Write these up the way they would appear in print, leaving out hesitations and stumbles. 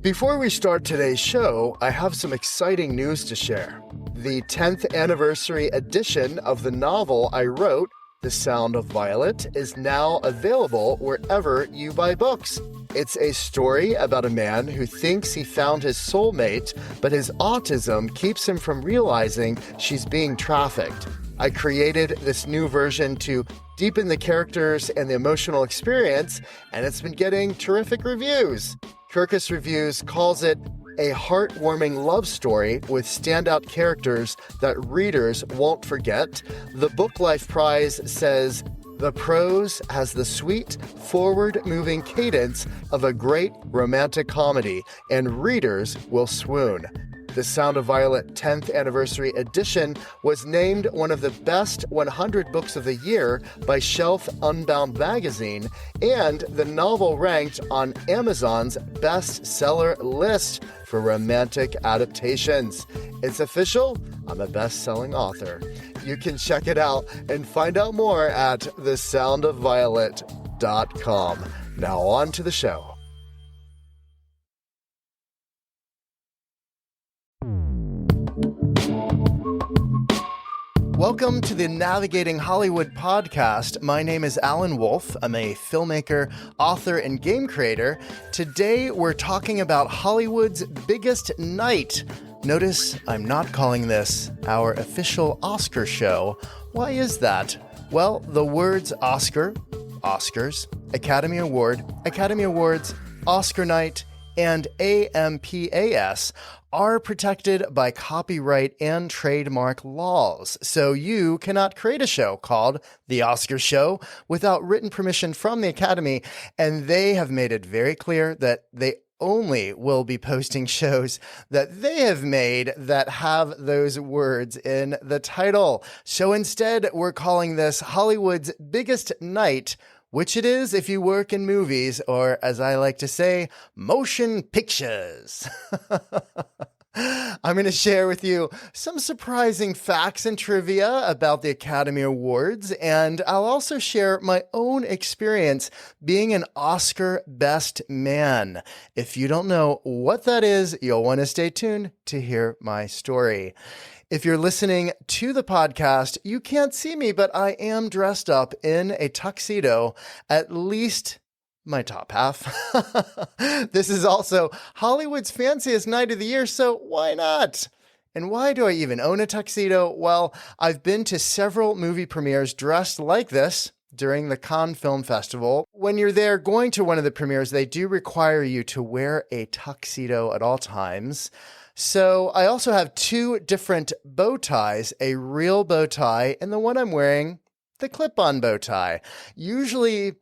Before we start today's show, I have some exciting news to share. The 10th anniversary edition of the novel I wrote, The Sound of Violet, is now available wherever you buy books. It's a story about a man who thinks he found his soulmate, but his autism keeps him from realizing she's being trafficked. I created this new version to deepen the characters and the emotional experience, and it's been getting terrific reviews. Kirkus Reviews calls it a heartwarming love story with standout characters that readers won't forget. The Book Life Prize says, the prose has the sweet, forward-moving cadence of a great romantic comedy, and readers will swoon. The Sound of Violet 10th Anniversary Edition was named one of the best 100 books of the year by Shelf Unbound magazine, and the novel ranked on Amazon's bestseller list for romantic adaptations. It's official, I'm a best-selling author. You can check it out and find out more at thesoundofviolet.com. Now on to the show. Welcome to the Navigating Hollywood podcast. My name is Allen Wolf. I'm a filmmaker, author, and game creator. Today, we're talking about Hollywood's biggest night. Notice I'm not calling this our official Oscar show. Why is that? Well, the words Oscar, Oscars, Academy Award, Academy Awards, Oscar night, and AMPAS are protected by copyright and trademark laws. So you cannot create a show called The Oscar Show without written permission from the Academy, and they have made it very clear that they only will be posting shows that they have made that have those words in the title. So instead, we're calling this Hollywood's Biggest Night, which it is if you work in movies, or as I like to say, motion pictures. I'm going to share with you some surprising facts and trivia about the Academy Awards, and I'll also share my own experience being an Oscar best man. If you don't know what that is, you'll want to stay tuned to hear my story. If you're listening to the podcast, you can't see me, but I am dressed up in a tuxedo, at least my top half. This is also Hollywood's fanciest night of the year, so why not? And why do I even own a tuxedo? Well, I've been to several movie premieres dressed like this during the Cannes Film Festival. When you're there going to one of the premieres, they do require you to wear a tuxedo at all times. So I also have two different bow ties, a real bow tie and the one I'm wearing, the clip-on bow tie. Usually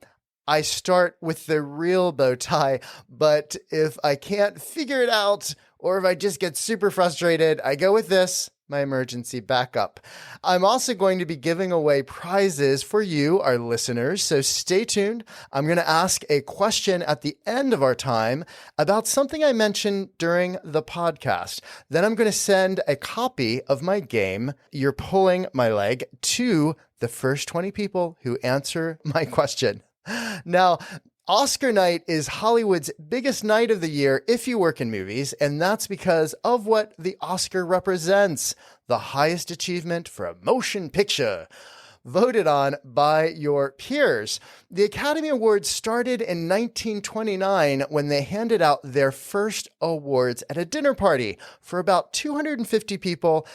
I start with the real bow tie, but if I can't figure it out or if I just get super frustrated, I go with this, my emergency backup. I'm also going to be giving away prizes for you, our listeners, so stay tuned. I'm going to ask a question at the end of our time about something I mentioned during the podcast. Then I'm going to send a copy of my game, You're Pulling My Leg, to the first 20 people who answer my question. Now, Oscar night is Hollywood's biggest night of the year if you work in movies, and that's because of what the Oscar represents, the highest achievement for a motion picture, voted on by your peers. The Academy Awards started in 1929 when they handed out their first awards at a dinner party for about 250 people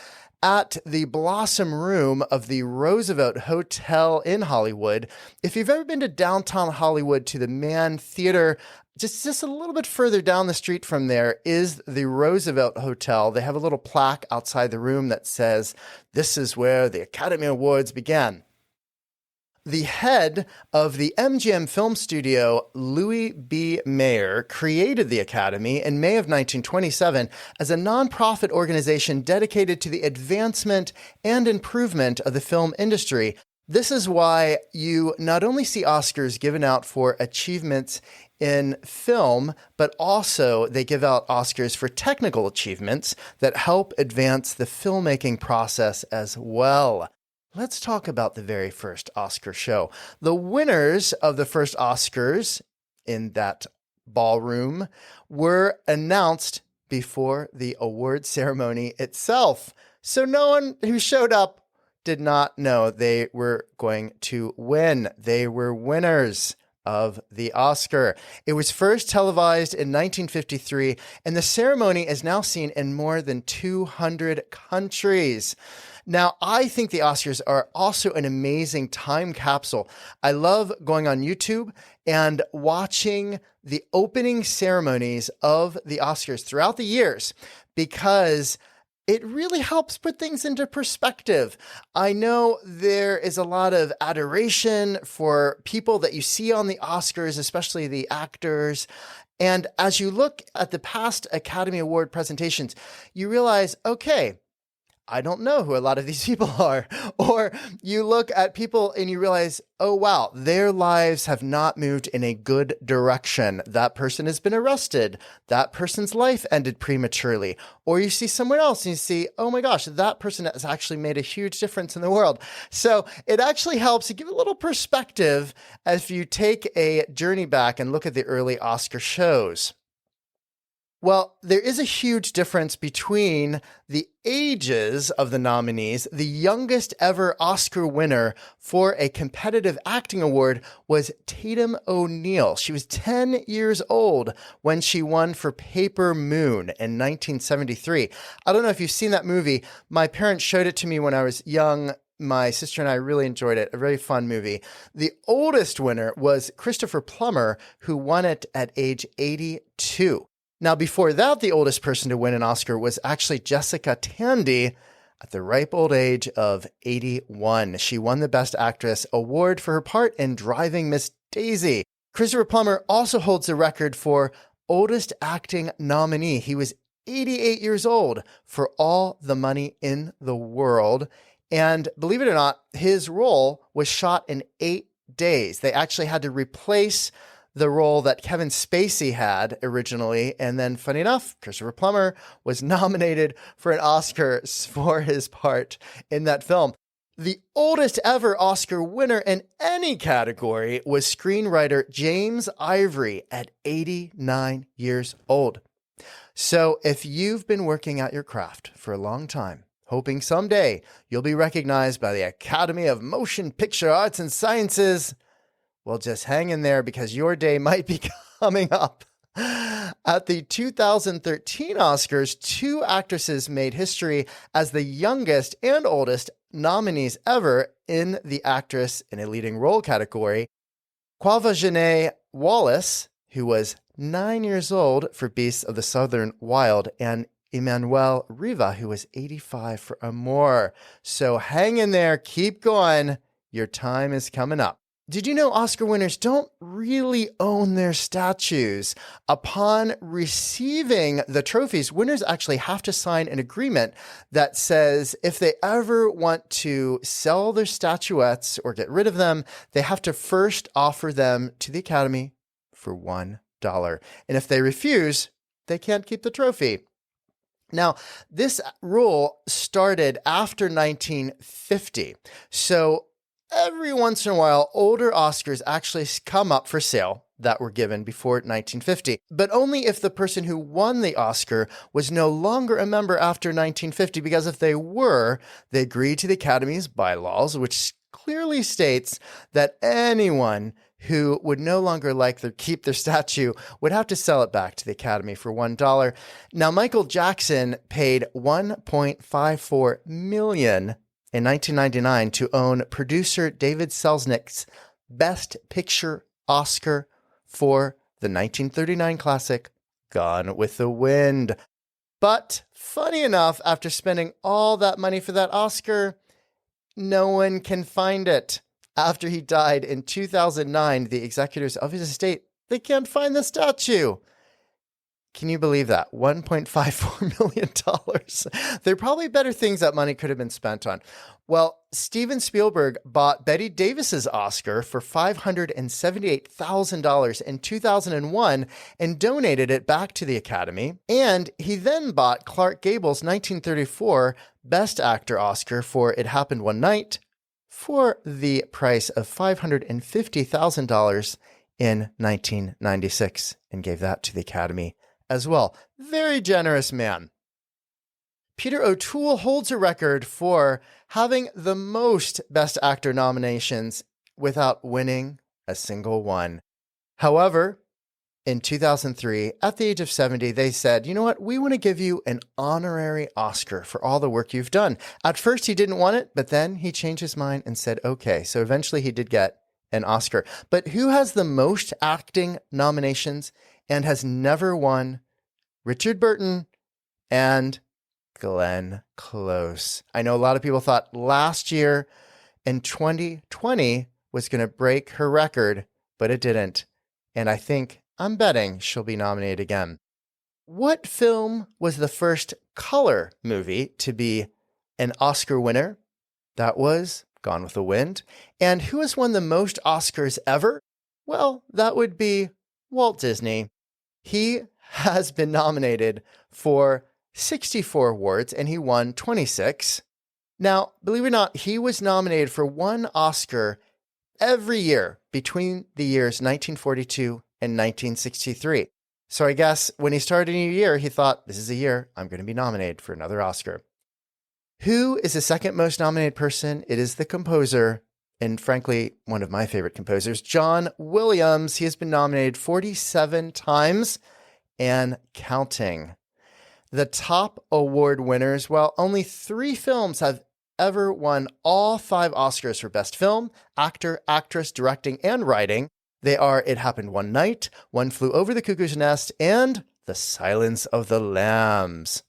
at the Blossom Room of the Roosevelt Hotel in Hollywood. If you've ever been to downtown Hollywood to the Mann Theater, just a little bit further down the street from there is the Roosevelt Hotel. They have a little plaque outside the room that says, "This is where the Academy Awards began." The head of the MGM Film Studio, Louis B. Mayer, created the Academy in May of 1927 as a nonprofit organization dedicated to the advancement and improvement of the film industry. This is why you not only see Oscars given out for achievements in film, but also they give out Oscars for technical achievements that help advance the filmmaking process as well. Let's talk about the very first Oscar show. The winners of the first Oscars in that ballroom were announced before the award ceremony itself. So no one who showed up did not know they were going to win. They were winners of the Oscar. It was first televised in 1953, and the ceremony is now seen in more than 200 countries. Now, I think the Oscars are also an amazing time capsule. I love going on YouTube and watching the opening ceremonies of the Oscars throughout the years because it really helps put things into perspective. I know there is a lot of adoration for people that you see on the Oscars, especially the actors. And as you look at the past Academy Award presentations, you realize, okay, I don't know who a lot of these people are. Or you look at people and you realize, oh, wow, their lives have not moved in a good direction. That person has been arrested. That person's life ended prematurely. Or you see someone else and you see, oh my gosh, that person has actually made a huge difference in the world. So it actually helps to give a little perspective as you take a journey back and look at the early Oscar shows. Well, there is a huge difference between the ages of the nominees. The youngest ever Oscar winner for a competitive acting award was Tatum O'Neal. She was 10 years old when she won for Paper Moon in 1973. I don't know if you've seen that movie. My parents showed it to me when I was young. My sister and I really enjoyed it. A very fun movie. The oldest winner was Christopher Plummer, who won it at age 82. Now, before that, the oldest person to win an Oscar was actually Jessica Tandy at the ripe old age of 81. She won the Best Actress award for her part in Driving Miss Daisy. Christopher Plummer also holds the record for oldest acting nominee. He was 88 years old for All the Money in the World. And believe it or not, his role was shot in 8 days. They actually had to replace the role that Kevin Spacey had originally. And then, funny enough, Christopher Plummer was nominated for an Oscar for his part in that film. The oldest ever Oscar winner in any category was screenwriter James Ivory at 89 years old. So if you've been working at your craft for a long time, hoping someday you'll be recognized by the Academy of Motion Picture Arts and Sciences, well, just hang in there because your day might be coming up. At the 2013 Oscars, 2 actresses made history as the youngest and oldest nominees ever in the Actress in a Leading Role category. Quvenzhané Wallis, who was 9 years old for Beasts of the Southern Wild, and Emmanuelle Riva, who was 85 for Amour. So hang in there, keep going. Your time is coming up. Did you know Oscar winners don't really own their statues? Upon receiving the trophies, winners actually have to sign an agreement that says if they ever want to sell their statuettes or get rid of them, they have to first offer them to the Academy for $1. And if they refuse, they can't keep the trophy. Now, this rule started after 1950. So every once in a while, older Oscars actually come up for sale that were given before 1950, but only if the person who won the Oscar was no longer a member after 1950, because if they were, they agreed to the Academy's bylaws, which clearly states that anyone who would no longer keep their statue would have to sell it back to the Academy for $1. Now, Michael Jackson paid $1.54 million in 1999 to own producer David Selznick's Best Picture Oscar for the 1939 classic Gone with the Wind. But funny enough, after spending all that money for that Oscar, no one can find it. After he died in 2009, the executors of his estate, they can't find the statue. Can you believe that? $1.54 million. There are probably better things that money could have been spent on. Well, Steven Spielberg bought Bette Davis's Oscar for $578,000 in 2001 and donated it back to the Academy. And he then bought Clark Gable's 1934 Best Actor Oscar for It Happened One Night for the price of $550,000 in 1996 and gave that to the Academy as well. Very generous man. Peter O'Toole holds a record for having the most Best Actor nominations without winning a single one. However, in 2003, at the age of 70, they said, you know what? We want to give you an honorary Oscar for all the work you've done. At first, he didn't want it, but then he changed his mind and said, okay. So eventually he did get an Oscar. But who has the most acting nominations and has never won? Richard Burton and Glenn Close. I know a lot of people thought last year in 2020 was going to break her record, but it didn't. And I'm betting she'll be nominated again. What film was the first color movie to be an Oscar winner? That was Gone with the Wind. And who has won the most Oscars ever? Well, that would be Walt Disney. He has been nominated for 64 awards and he won 26. Now, believe it or not, he was nominated for one Oscar every year between the years 1942 and 1963. So I guess when he started a new year, he thought, this is a year I'm going to be nominated for another Oscar. Who is the second most nominated person? It is the composer, and frankly, one of my favorite composers, John Williams. He has been nominated 47 times and counting. The top award winners, well, only 3 films have ever won all 5 Oscars for Best Film, Actor, Actress, Directing, and Writing. They are It Happened One Night, One Flew Over the Cuckoo's Nest, and The Silence of the Lambs.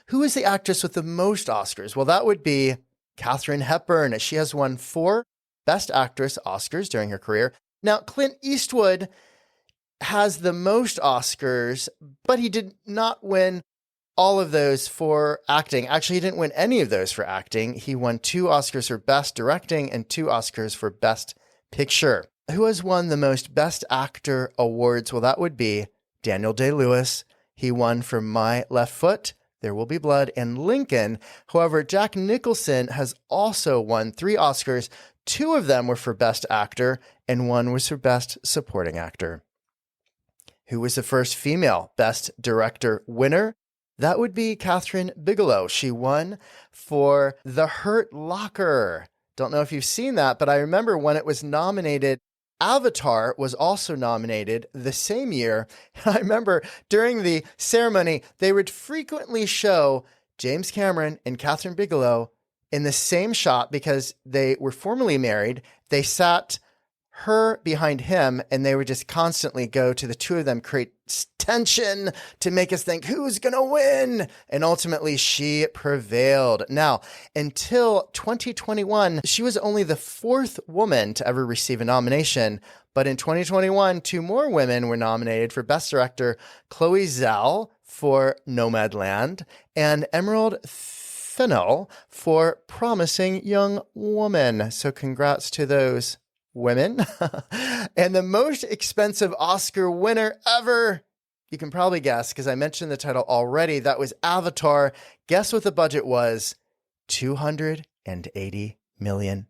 Who is the actress with the most Oscars? Well, that would be Katharine Hepburn. She has won 4 Best Actress Oscars during her career. Now, Clint Eastwood has the most Oscars, but he did not win all of those for acting. Actually, he didn't win any of those for acting. He won 2 Oscars for Best Directing and 2 Oscars for Best Picture. Who has won the most Best Actor awards? Well, that would be Daniel Day-Lewis. He won for My Left Foot, There Will Be Blood, and Lincoln. However, Jack Nicholson has also won 3 Oscars. 2 of them were for Best Actor, and 1 was for Best Supporting Actor. Who was the first female Best Director winner? That would be Kathryn Bigelow. She won for The Hurt Locker. Don't know if you've seen that, but I remember when it was nominated, Avatar was also nominated the same year. And I remember during the ceremony, they would frequently show James Cameron and Kathryn Bigelow in the same shot because they were formerly married. They sat her behind him, and they would just constantly go to the two of them, create tension to make us think who's going to win. And ultimately she prevailed. Now, until 2021, she was only the 4th woman to ever receive a nomination. But in 2021, 2 more women were nominated for Best Director, Chloe Zhao for Nomadland and Emerald Fennell for Promising Young Woman. So congrats to those women. And the most expensive Oscar winner ever, you can probably guess because I mentioned the title already. That was Avatar. Guess what the budget was? $280 million.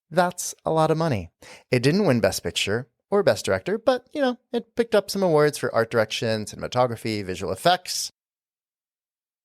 That's a lot of money. It didn't win Best Picture or Best Director, but, it picked up some awards for art direction, cinematography, visual effects.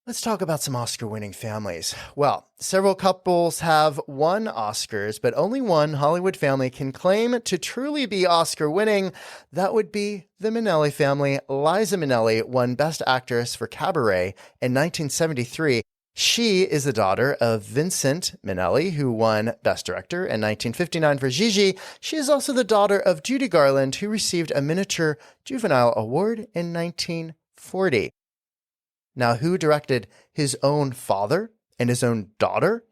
Let's talk about some Oscar-winning families. Well, several couples have won Oscars, but only one Hollywood family can claim to truly be Oscar-winning. That would be the Minnelli family. Liza Minnelli won Best Actress for Cabaret in 1973. She is the daughter of Vincent Minnelli, who won Best Director in 1959 for Gigi. She is also the daughter of Judy Garland, who received a Miniature Juvenile Award in 1940. Now, who directed his own father and his own daughter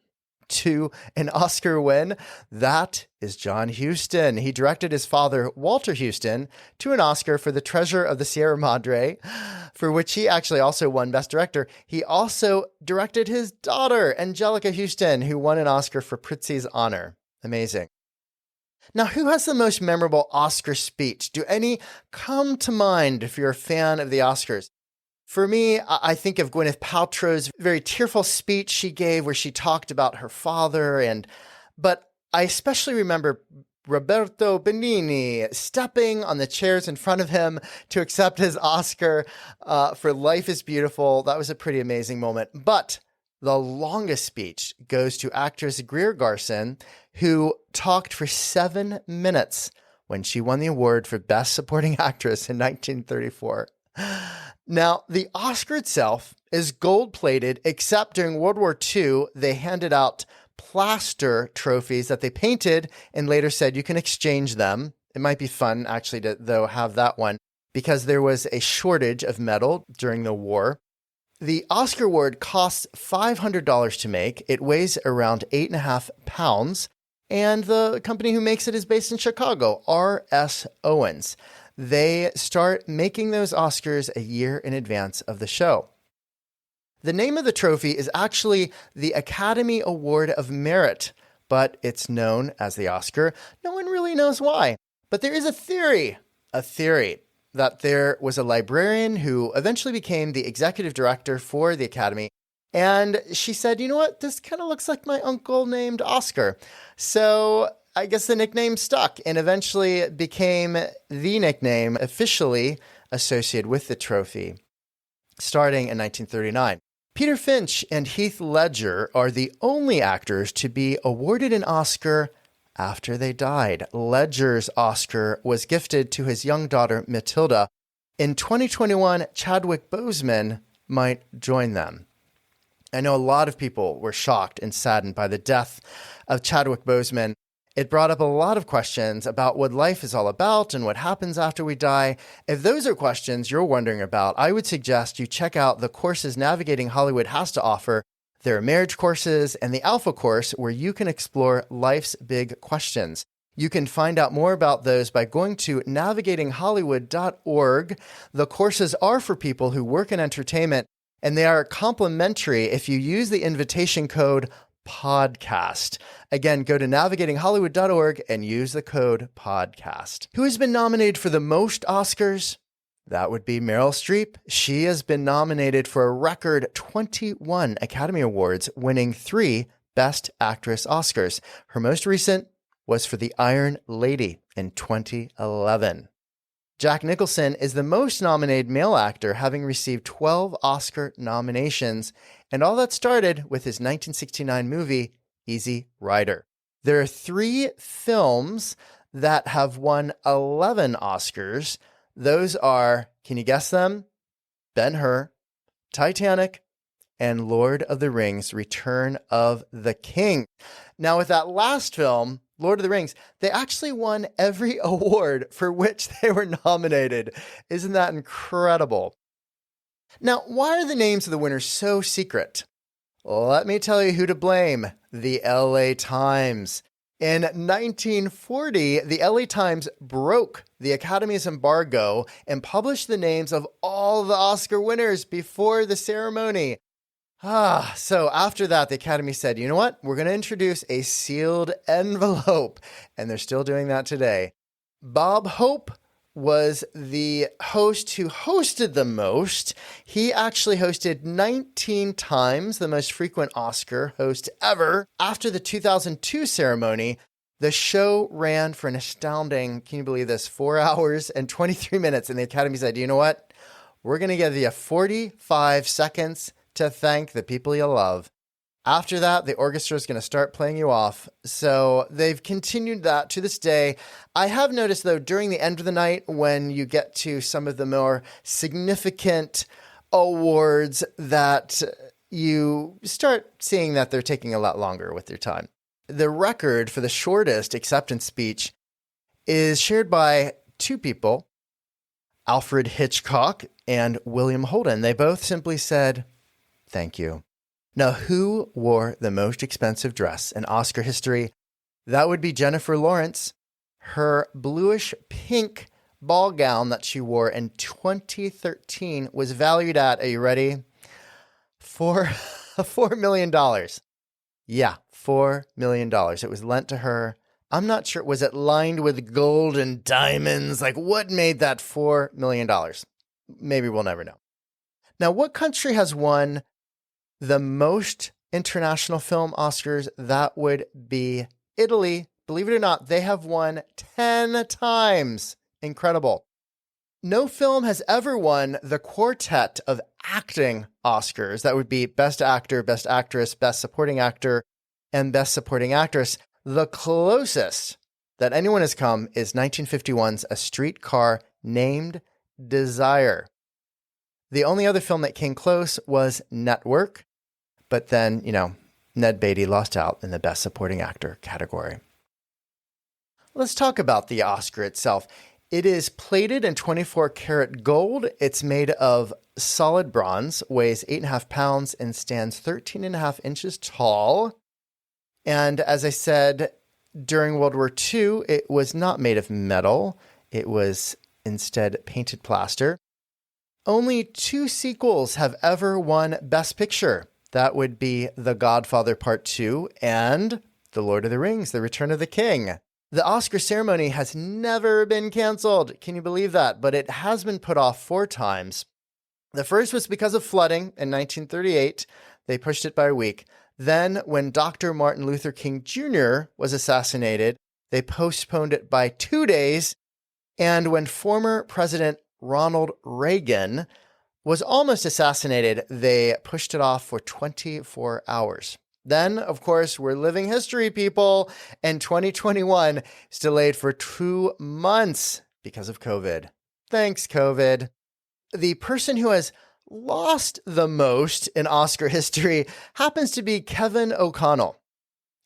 to an Oscar win? That is John Huston. He directed his father, Walter Huston, to an Oscar for The Treasure of the Sierra Madre, for which he actually also won Best Director. He also directed his daughter, Angelica Huston, who won an Oscar for Prizzi's Honor. Amazing. Now, who has the most memorable Oscar speech? Do any come to mind if you're a fan of the Oscars? For me, I think of Gwyneth Paltrow's very tearful speech she gave where she talked about her father. But I especially remember Roberto Benigni stepping on the chairs in front of him to accept his Oscar for Life is Beautiful. That was a pretty amazing moment. But the longest speech goes to actress Greer Garson, who talked for 7 minutes when she won the award for Best Supporting Actress in 1934. Now, the Oscar itself is gold-plated, except during World War II, they handed out plaster trophies that they painted and later said you can exchange them. It might be fun, actually, to, though, have that one because there was a shortage of metal during the war. The Oscar award costs $500 to make. It weighs around 8.5 pounds. And the company who makes it is based in Chicago, R.S. Owens. They start making those Oscars a year in advance of the show. The name of the trophy is actually the Academy Award of Merit, but it's known as the Oscar. No one really knows why. But there is a theory that there was a librarian who eventually became the executive director for the Academy. And she said, you know what, this kind of looks like my uncle named Oscar. So I guess the nickname stuck and eventually became the nickname officially associated with the trophy, starting in 1939. Peter Finch and Heath Ledger are the only actors to be awarded an Oscar after they died. Ledger's Oscar was gifted to his young daughter, Matilda. In 2021, Chadwick Boseman might join them. I know a lot of people were shocked and saddened by the death of Chadwick Boseman. It brought up a lot of questions about what life is all about and what happens after we die. If those are questions you're wondering about, I would suggest you check out the courses Navigating Hollywood has to offer. There are marriage courses and the Alpha course where you can explore life's big questions. You can find out more about those by going to navigatinghollywood.org. The courses are for people who work in entertainment, and they are complimentary if you use the invitation code podcast. Again, go to navigatinghollywood.org and use the code podcast. Who has been nominated for the most Oscars? That would be Meryl Streep. She has been nominated for a record 21 Academy Awards, winning 3 Best Actress Oscars. Her most recent was for The Iron Lady in 2011. Jack Nicholson is the most nominated male actor, having received 12 Oscar nominations, and all that started with his 1969 movie, Easy Rider. There are 3 films that have won 11 Oscars. Those are, can you guess them? Ben-Hur, Titanic, and Lord of the Rings, Return of the King. Now, with that last film, Lord of the Rings, they actually won every award for which they were nominated. Isn't that incredible? Now, why are the names of the winners so secret? Let me tell you who to blame. The LA Times. In 1940, the LA Times broke the Academy's embargo and published the names of all the Oscar winners before the ceremony. So after that, the Academy said, you know what? We're going to introduce a sealed envelope. And they're still doing that today. Bob Hope was the host who hosted the most. He actually hosted 19 times, the most frequent Oscar host ever. After the 2002 ceremony, the show ran for an astounding, can you believe this, 4 hours and 23 minutes. And the Academy said, you know what? We're going to give you 45 seconds to thank the people you love. After that, the orchestra is going to start playing you off. So they've continued that to this day. I have noticed, though, during the end of the night, when you get to some of the more significant awards, that you start seeing that they're taking a lot longer with their time. The record for the shortest acceptance speech is shared by 2 people, Alfred Hitchcock and William Holden. They both simply said, thank you. Now, who wore the most expensive dress in Oscar history? That would be Jennifer Lawrence. Her bluish pink ball gown that she wore in 2013 was valued at, are you ready? $4 million. Yeah, $4 million. It was lent to her. I'm not sure. Was it lined with gold and diamonds? Like, what made that $4 million? Maybe we'll never know. Now, what country has won the most international film Oscars? That would be Italy. believe it or not, they have won 10 times. Incredible. No film has ever won the quartet of acting Oscars. That would be Best Actor, Best Actress, Best Supporting Actor, and Best Supporting Actress. The closest that anyone has come is 1951's A Streetcar Named Desire. The only other film that came close was Network, but then, Ned Beatty lost out in the Best Supporting Actor category. Let's talk about the Oscar itself. It is plated in 24 karat gold. It's made of solid bronze, weighs 8.5 pounds, and stands 13.5 inches tall. And as I said, during World War II, it was not made of metal. It was instead painted plaster. Only 2 sequels have ever won Best Picture. That would be The Godfather Part 2 and The Lord of the Rings, The Return of the King. The Oscar ceremony has never been canceled. Can you believe that? But it has been put off 4 times. The first was because of flooding in 1938. They pushed it by a week. Then, when Dr. Martin Luther King Jr. was assassinated, they postponed it by 2 days. And when former President Ronald Reagan was almost assassinated, they pushed it off for 24 hours. Then, of course, we're living history, people, and 2021 is delayed for 2 months because of COVID. Thanks, COVID. The person who has lost the most in Oscar history happens to be Kevin O'Connell.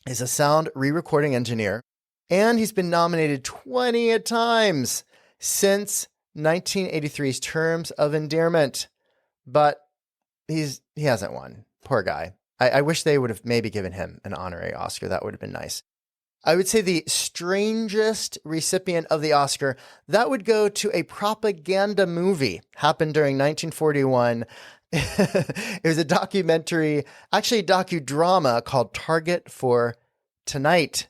He's a sound re-recording engineer, and he's been nominated 20 times since 1983's Terms of Endearment. But he hasn't won. Poor guy. I wish they would have maybe given him an honorary Oscar. That would have been nice. I would say the strangest recipient of the Oscar, that would go to a propaganda movie. Happened during 1941. It was a documentary, actually a docudrama called Target for Tonight.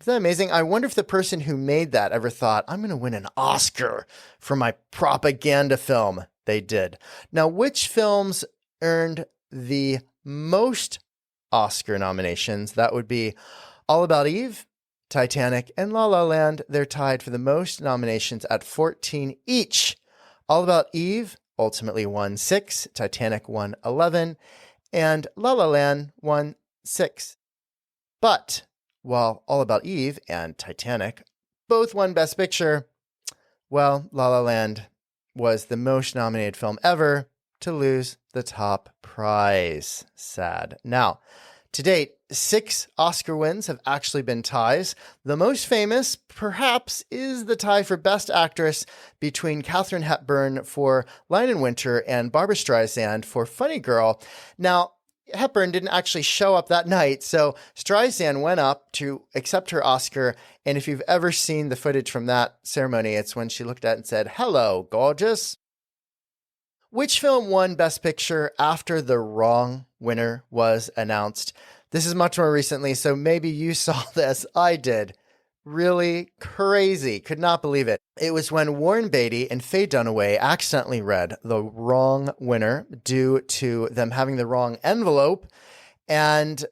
Isn't that amazing? I wonder if the person who made that ever thought, I'm going to win an Oscar for my propaganda film. They did. Now, which films earned the most Oscar nominations? That would be All About Eve, Titanic, and La La Land. They're tied for the most nominations at 14 each. All About Eve ultimately won 6, Titanic won 11, and La La Land won 6. But while All About Eve and Titanic both won Best Picture, well, La La Land was the most nominated film ever to lose the top prize. Sad. Now, to date, 6 Oscar wins have actually been ties. The most famous, perhaps, is the tie for Best Actress between Katharine Hepburn for Lion in Winter and Barbra Streisand for Funny Girl. Now, Hepburn didn't actually show up that night, so Streisand went up to accept her Oscar, and if you've ever seen the footage from that ceremony, it's when she looked at it and said, "Hello, gorgeous." Which film won Best Picture after the wrong winner was announced? This is much more recently, so maybe you saw this. I did. Really crazy. Could not believe it. It was when Warren Beatty and Faye Dunaway accidentally read the wrong winner due to them having the wrong envelope. And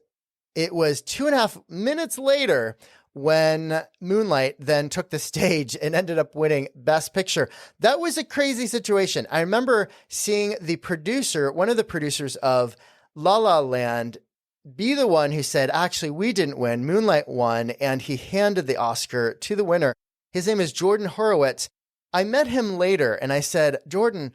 it was 2.5 minutes later when Moonlight then took the stage and ended up winning Best Picture. That was a crazy situation. I remember seeing the producer, one of the producers of La La Land, be the one who said, actually, we didn't win. Moonlight won, and he handed the Oscar to the winner. His name is Jordan Horowitz. I met him later, and I said, Jordan,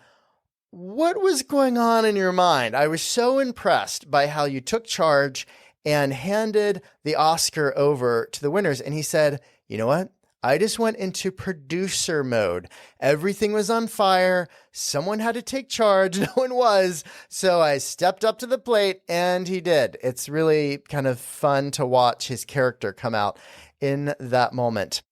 what was going on in your mind? I was so impressed by how you took charge and handed the Oscar over to the winners. And he said, you know what? I just went into producer mode. Everything was on fire. Someone had to take charge. No one was. So I stepped up to the plate, and he did. It's really kind of fun to watch his character come out in that moment.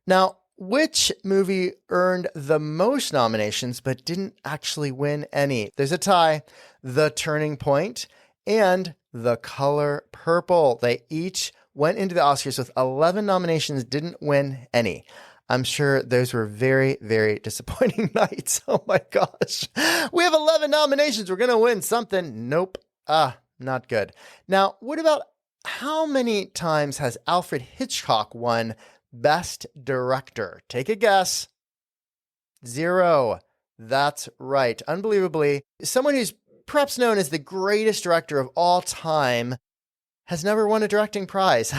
Now, which movie earned the most nominations but didn't actually win any? There's a tie. The Turning Point and The Color Purple. They each went into the Oscars with 11 nominations, didn't win any. I'm sure those were very, very disappointing nights. Oh my gosh. We have 11 nominations. We're going to win something. Nope. Not good. Now, what about How many times has Alfred Hitchcock won Best Director? Take a guess. 0. That's right. Unbelievably, someone who's perhaps known as the greatest director of all time has never won a directing prize.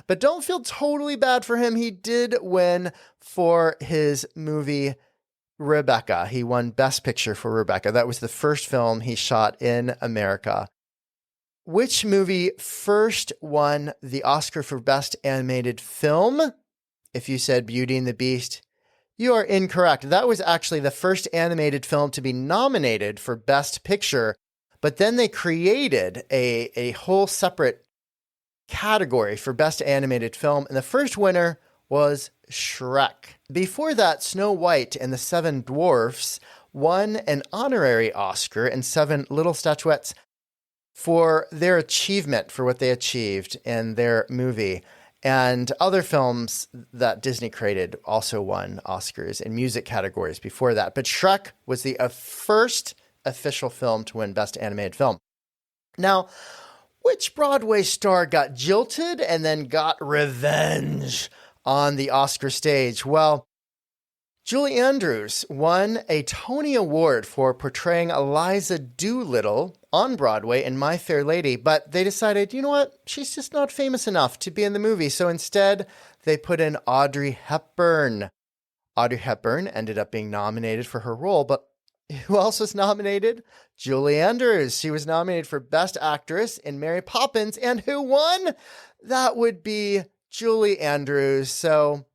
But don't feel totally bad for him. He did win for his movie Rebecca. He won Best Picture for Rebecca. That was the first film he shot in America. Which movie first won the Oscar for Best Animated Film? If you said Beauty and the Beast, you are incorrect. That was actually the first animated film to be nominated for Best Picture, but then they created a whole separate category for Best Animated Film, and the first winner was Shrek. Before that, Snow White and the Seven Dwarfs won an honorary Oscar and 7 little statuettes for their achievement, for what they achieved in their movie. And other films that Disney created also won Oscars in music categories before that. But Shrek was the first official film to win Best Animated Film. Now, which Broadway star got jilted and then got revenge on the Oscar stage? Well, Julie Andrews won a Tony Award for portraying Eliza Doolittle on Broadway in My Fair Lady, but they decided, you know what, she's just not famous enough to be in the movie, so instead they put in Audrey Hepburn. Audrey Hepburn ended up being nominated for her role, but who else was nominated? Julie Andrews. She was nominated for Best Actress in Mary Poppins, and who won? That would be Julie Andrews. So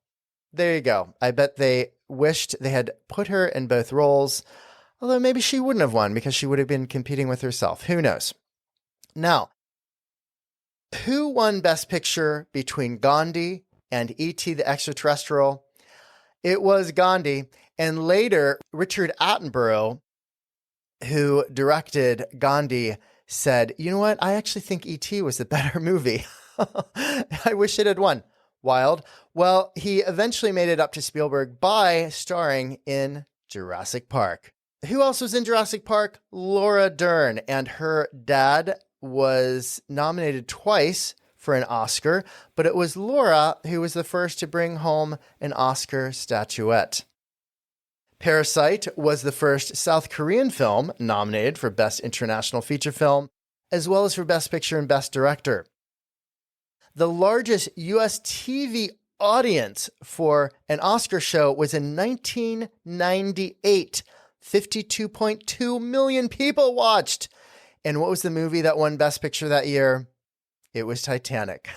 there you go. I bet they wished they had put her in both roles, although maybe she wouldn't have won because she would have been competing with herself. Who knows? Now, who won Best Picture between Gandhi and E.T. the Extraterrestrial? It was Gandhi. And later, Richard Attenborough, who directed Gandhi, said, you know what? I actually think E.T. was the better movie. I wish it had won. Wild. Well, he eventually made it up to Spielberg by starring in Jurassic Park. Who else was in Jurassic Park? Laura Dern, and her dad was nominated twice for an Oscar, but it was Laura who was the first to bring home an Oscar statuette. Parasite was the first South Korean film nominated for Best International Feature Film, as well as for Best Picture and Best Director. The largest U.S. TV audience for an Oscar show was in 1998. 52.2 million people watched. And what was the movie that won Best Picture that year? It was Titanic.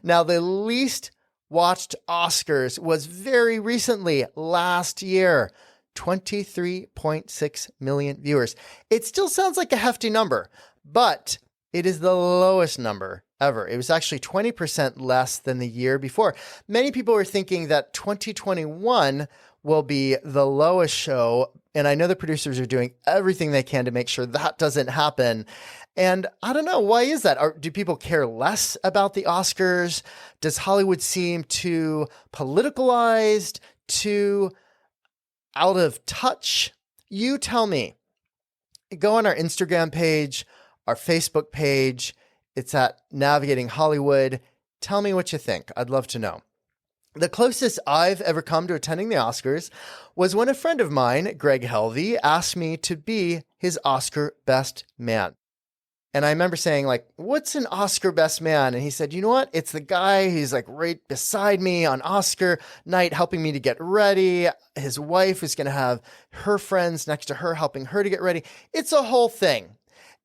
Now, the least watched Oscars was very recently, last year. 23.6 million viewers. It still sounds like a hefty number, but it is the lowest number ever. It was actually 20% less than the year before. Many people were thinking that 2021 will be the lowest show, and I know the producers are doing everything they can to make sure that doesn't happen. And I don't know, why is that? Do people care less about the Oscars? Does Hollywood seem too politicalized, too out of touch? You tell me. Go on our Instagram page, our Facebook page. It's at Navigating Hollywood. Tell me what you think. I'd love to know. The closest I've ever come to attending the Oscars was when a friend of mine, Greg Helvey, asked me to be his Oscar best man. And I remember saying, like, what's an Oscar best man? And he said, you know what? It's the guy who's like right beside me on Oscar night, helping me to get ready. His wife is going to have her friends next to her, helping her to get ready. It's a whole thing.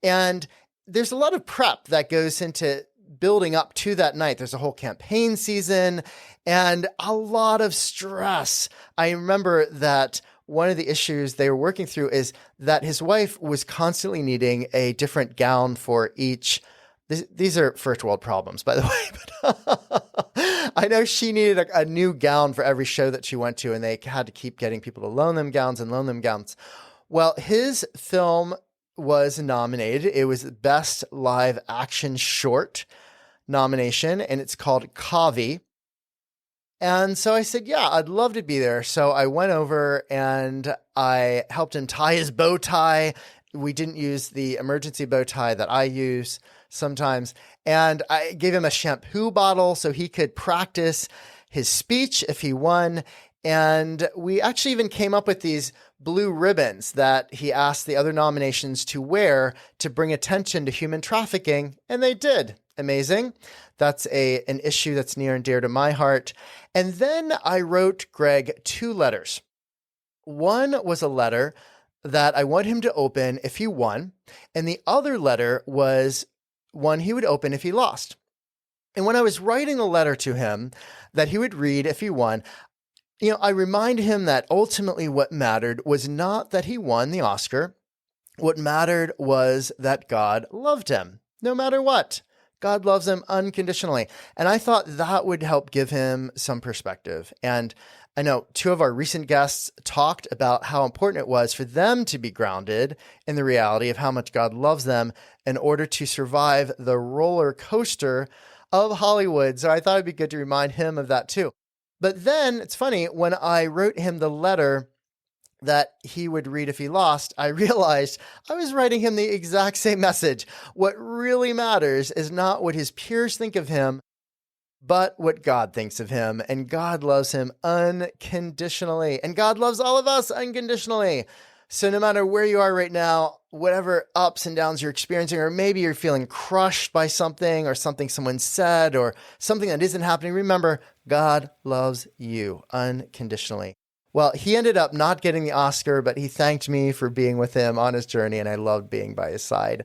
And there's a lot of prep that goes into building up to that night. There's a whole campaign season and a lot of stress. I remember that one of the issues they were working through is that his wife was constantly needing a different gown for each. These are first world problems, by the way. But I know she needed a new gown for every show that she went to, and they had to keep getting people to loan them gowns. Well, his film was nominated. It was the Best Live Action Short nomination, and it's called Kavi. And so I said, yeah, I'd love to be there. So I went over and I helped him tie his bow tie. We didn't use the emergency bow tie that I use. sometimes. And I gave him a shampoo bottle so he could practice his speech if he won. And we actually even came up with these blue ribbons that he asked the other nominations to wear to bring attention to human trafficking. And they did. Amazing. That's an issue that's near and dear to my heart. And then I wrote Greg 2 letters. One was a letter that I want him to open if he won. And the other letter was one he would open if he lost. And when I was writing a letter to him that he would read if he won, I remind him that ultimately what mattered was not that he won the Oscar. What mattered was that God loved him, no matter what. God loves him unconditionally. And I thought that would help give him some perspective. And I know 2 of our recent guests talked about how important it was for them to be grounded in the reality of how much God loves them in order to survive the roller coaster of Hollywood. So I thought it'd be good to remind him of that too. But then it's funny, when I wrote him the letter that he would read if he lost, I realized I was writing him the exact same message. What really matters is not what his peers think of him, but what God thinks of him. And God loves him unconditionally. And God loves all of us unconditionally. So no matter where you are right now, whatever ups and downs you're experiencing, or maybe you're feeling crushed by something or something someone said or something that isn't happening, remember, God loves you unconditionally. Well, he ended up not getting the Oscar, but he thanked me for being with him on his journey, and I loved being by his side.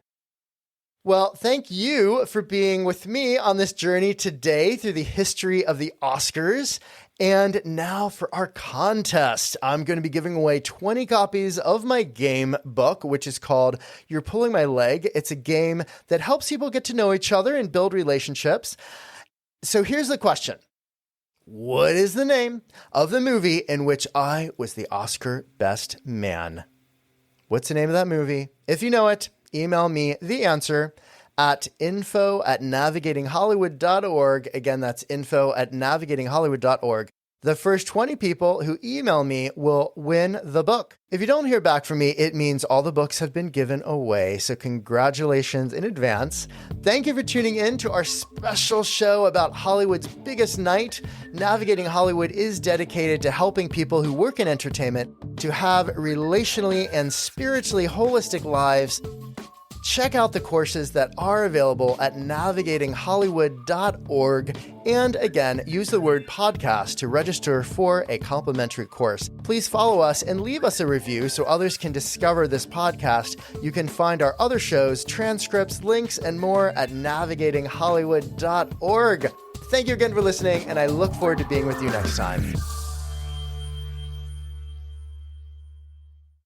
Well, thank you for being with me on this journey today through the history of the Oscars. And now for our contest. I'm going to be giving away 20 copies of my game book, which is called You're Pulling My Leg. It's a game that helps people get to know each other and build relationships. So here's the question. What is the name of the movie in which I was the Oscar Best Man? What's the name of that movie? If you know it, email me the answer at info@navigatinghollywood.org. Again, that's info@navigatinghollywood.org. The first 20 people who email me will win the book. If you don't hear back from me, it means all the books have been given away. So congratulations in advance. Thank you for tuning in to our special show about Hollywood's biggest night. Navigating Hollywood is dedicated to helping people who work in entertainment to have relationally and spiritually holistic lives. Check out the courses that are available at navigatinghollywood.org. And again, use the word podcast to register for a complimentary course. Please follow us and leave us a review so others can discover this podcast. You can find our other shows, transcripts, links, and more at navigatinghollywood.org. Thank you again for listening, and I look forward to being with you next time.